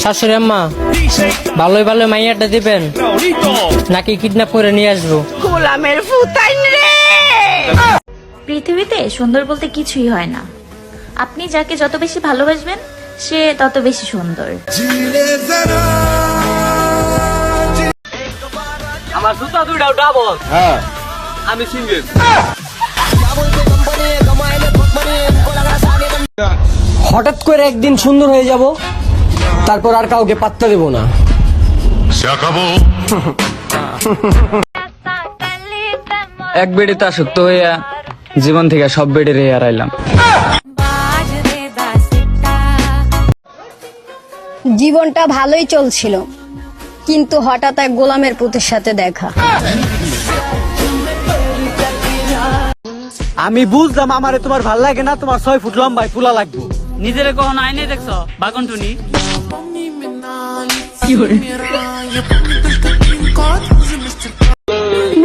শাশুড়ি আম্মা, ভালোই ভালো মাইয়াটা দিবেন নাকি কিডন্যাপ করে নিয়ে আসবো? গোলামের ফুতাইন রে। পৃথিবীতে সুন্দর বলতে কিছুই হয় না। আপনি যাকে যত বেশি ভালোবাসবেন সে তত বেশি সুন্দর। আমার জুতা দুইটাও ডাবল। হ্যাঁ, আমি সিঙ্গেল। হঠাৎ করে একদিন সুন্দর হয়ে যাব, তারপর আর কাউকে পাত্তা দেব না। এক বেডে তা সত্য হইয়া জীবন থেকে সব বেডে রে হারাইলাম। জীবনটা ভালোই চলছিল, কিন্তু হঠাৎ এক গোলামের পুতের সাথে দেখা। আমি বুঝলাম আমারে তোমার ভাল লাগে না, তোমার 6 ফুট লম্বায় পুলা লাগবে। নিজেরে কখন আইনে দেখছো বাগনটুনি?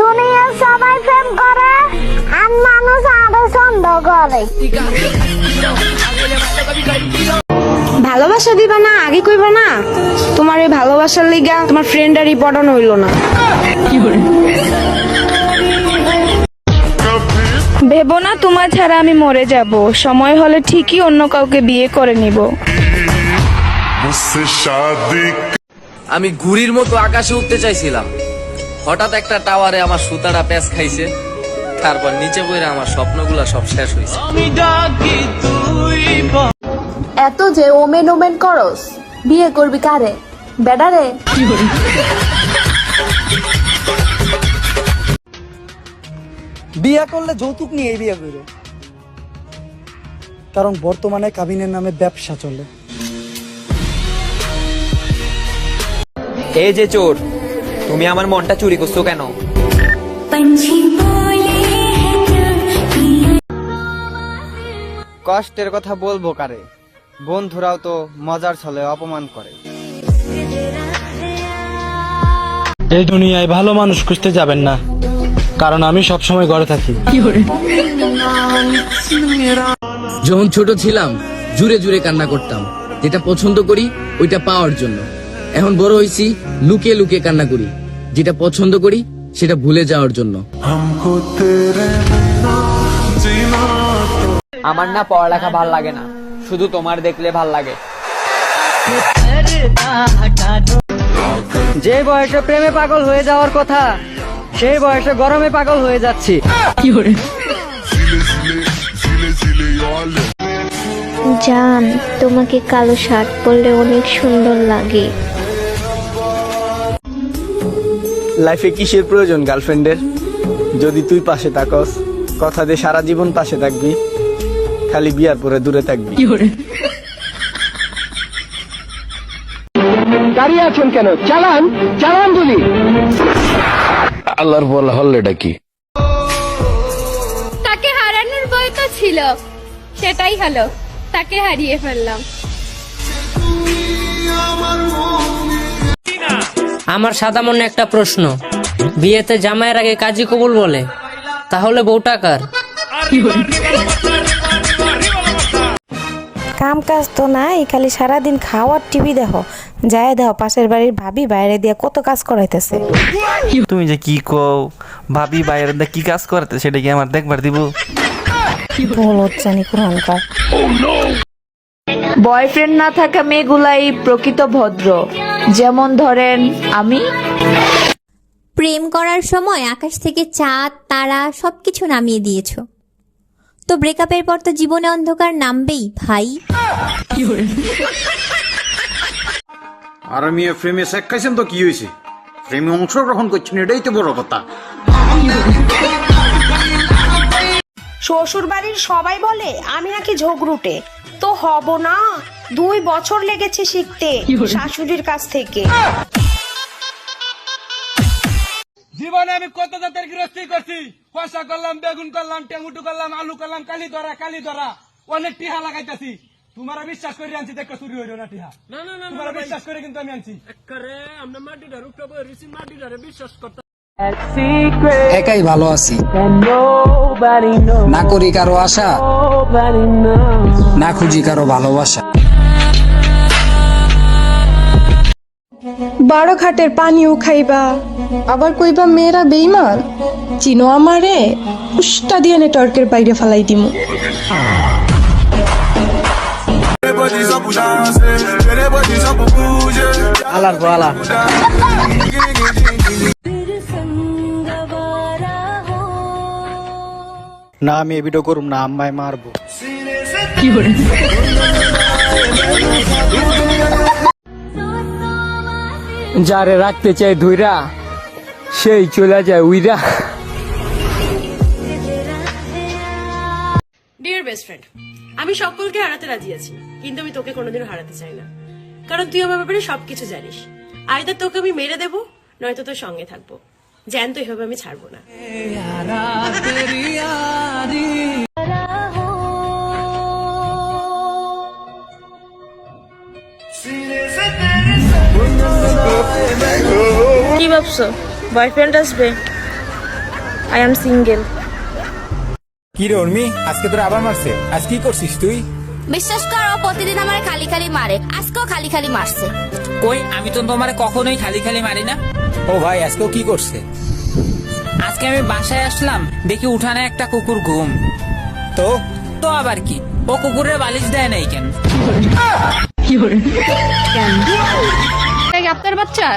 দুনিয়ার সবাই প্রেম করে আর মানুষ আরো সন্দেহ করে। ভালোবাসা দিবা না আগে কইবা না? তোমার এই ভালোবাসার লিগা তোমার ফ্রেন্ডারই পড়ানো হইল না। ভেবো না তোমার ছাড়া আমি মরে যাব, সময় হলে ঠিকই অন্য কাউকে বিয়ে করে নিব। আমি ঘুড়ির মতো আকাশে উঠতে চাইছিলাম, হঠাৎ একটা টাওয়ারে আমার সুতাটা প্যাঁচ খাইছে, তারপর নিচে বইরে আমার স্বপ্নগুলা সব শেষ হয়েছে। এত যে ওমেন ওমেন করস, বিয়ে করবি কারে? বেডারে? বিয়ে করলে যৌতুক নিয়ে বিয়ে করো, কারণ বর্তমানে কাবিনের নামে ব্যবসা চলে। এই যে চোর, তুমি আমার মনটা চুরি করছো কেন? কষ্টের কথা বলবো কারে, বন্ধুরাও তো মজার ছলে অপমান করে। এই দুনিয়ায় ভালো মানুষ খুঁজতে যাবেন না, কারণ আমি সবসময় ঘরে থাকি। যখন ছোট ছিলাম জুড়ে জুড়ে কান্না করতাম, যেটা পছন্দ করি ওইটা পাওয়ার জন্য। এখন বড় হয়েছি লুকিয়ে লুকিয়ে কান্না করি, যেটা পছন্দ করি সেটা ভুলে যাওয়ার জন্য। আমার না পড়ালেখা ভাল লাগে না, শুধু তোমার দেখলে ভাল লাগে। যে বয়সে প্রেমে পাগল হয়ে যাওয়ার কথা, সেই বয়সে গরমে পাগল হয়ে যাচ্ছি। জান, তোমাকে কালো শার্ট পরলে অনেক সুন্দর লাগে। লাইফে কিসের প্রয়োজন গার্লফ্রেন্ডের, যদি তুই পাশে থাকস? কথা দে সারা জীবন পাশে থাকবি, খালি বিয়ার পরে দূরে থাকবি। দাঁড়িয়ে আছেন কেন? চালান চালান বলি। আল্লাহর বলা হল্লেটা কি? তাকে হারানোর ভয় তো ছিল, সেটাই হলো, তাকে হারিয়ে ফেললাম। আমার সাদা মনে একটা প্রশ্ন, বিয়েতে জামাইয়ের আগে কাজী কবুল বলে, তাহলে বউটা কার? কাম কাজ তো নাই, খালি সারাদিন খাওয়ার টিভি দেখো। যায় দেখো পাশের বাড়ির ভাবি বাইরে দিয়ে কত কাজ করাইতেছে। তুমি যে কি কও, ভাবি বাইরে দিয়ে কি কাজ করতে সেটা কি আমার দেখবার দিব? জানি কোরআনকার। বয়ফ্রেন্ড না থাকা মেয়েগুলাই প্রকৃত ভদ্র, যেমন ধরেন আমি। প্রেম করার সময় আকাশ থেকে চাঁদ তারা সবকিছু নামিয়ে দিয়েছো, তো ব্রেকআপের পর তো জীবনে অন্ধকার নামবেই ভাই। আর আমি ফ্রেমে শেখ খাইছেন তো কি হয়েছে? ফ্রেমে অংশগ্রহণ করছেন, এটাই তো বড় কথা। শ্বশুর বাড়ির সবাই বলে আমি নাকি ঝগড়ুটে, তো হব না। 2 বছর লেগেছে শিখতে শাশুড়ির কাছ থেকে। জীবনে আমি কত জাতের গৃহস্থী করছি, শসা করলাম, বেগুন করলাম, টেঙ্গুটু করলাম, আলু করলাম, কালি ধরা অনেক টিহা লাগাইতেছি। তোমারা বিশ্বাস করে আনছি, দেখো চুরি হইল না টিহা। তোমারা বিশ্বাস করে কিন্তু আমি আনছি। একাই ভালো আছি, না করি কারো আশা, না খুঁজি কারো ভালোবাসা। বারো ঘাটের পানিও খাইবা, আবার কইবা মেয়েরা বেইমান। চিনো আমারে, উষ্টা দিয়ে নেটওয়ার্কের বাইরে ফালাই দিমু। আলার পর আলা। না আমি এই ভিডিও করুম না, আম্মায় মারবো। যারে রাখতে চাই ধুইরা, সেই চলে যায় উইরা। ডিয়ার বেস্ট ফ্রেন্ড, আমি সকলকে হারাতে রাজি আছি, কিন্তু আমি তোকে কোনোদিনও হারাতে চাই না, কারণ তুই আমার ব্যাপারে সবকিছু জানিস। আইদার তোকে আমি মেরে দেবো, নয়তো তোর সঙ্গে থাকবো, জ্যান্ত এভাবে আমি ছাড়বো না। কি ভাবছো, বয়ফ্রেন্ড আসবে? I am single. কি রে উর্মি, আজকে তোর আবার মারছে? আজ কি করছিস তুই? বিশ্বাস করো, প্রতিদিন আমার খালি খালি মারে, আজকেও খালি খালি মারছে। কই, আমি তো তোমার কখনোই খালি খালি মারি না। ও ভাই, আজকেও কি করছে? আজকে আমি বাসায় আসলাম, দেখি উঠানে একটা কুকুর ঘুম। তো তো আবার কি, ও কুকুরের বালিশ দেয় নাই কেন? আপনার বাচ্চা?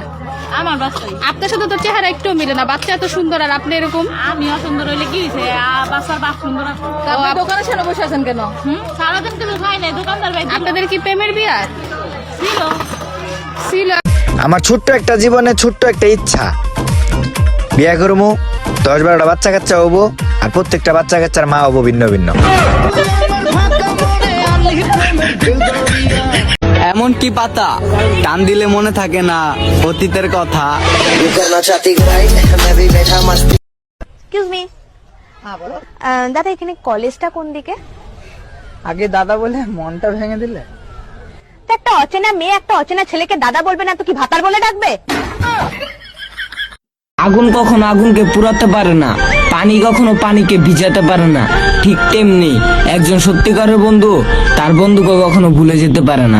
আমার বাচ্চা। আপনার সাথে তো চেহারা একটু মিলে না, বাচ্চা এত সুন্দর আর আপনি এরকম। আমি অসুন্দর হইলে কি হয়েছে, বাচ্চার বাপ সুন্দর। আপনি দোকানে সারা বসে আছেন কেন? সারাদিন কিছু খাই নাই, দোকানদার ভাই। আপনাদের কি প্রেমের বিয়ে ছিল? ছিল। আমার ছোট্ট একটা জীবনে ছোট্ট একটা ইচ্ছা, বিয়ে করবো, 10-12টা বাচ্চা কাচ্চা হবো, আর প্রত্যেকটা বাচ্চা কাচ্চার মা হবো ভিন্ন ভিন্ন। এমন কি পাতা টান দিলে মনে থাকে না অতীতের কথা। এক্সকিউজ মি, দাদা এখানে কলেজটা কোন দিকে? আগে দাদা বলে মনটা ভেঙে দিলে। তো একটা অচেনা মেয়ে একটা অচেনা ছেলেকে দাদা বলবে না তো কি ভাতার বলে ডাকবে? আগুন কখনো আগুনকে পুরাতে পারে না, পানি কখনো পানিকে ভিজাতে পারে না। ঠিক তেমনি একজন সত্যিকারের বন্ধু তার বন্ধুকে কখনো ভুলে যেতে পারে না।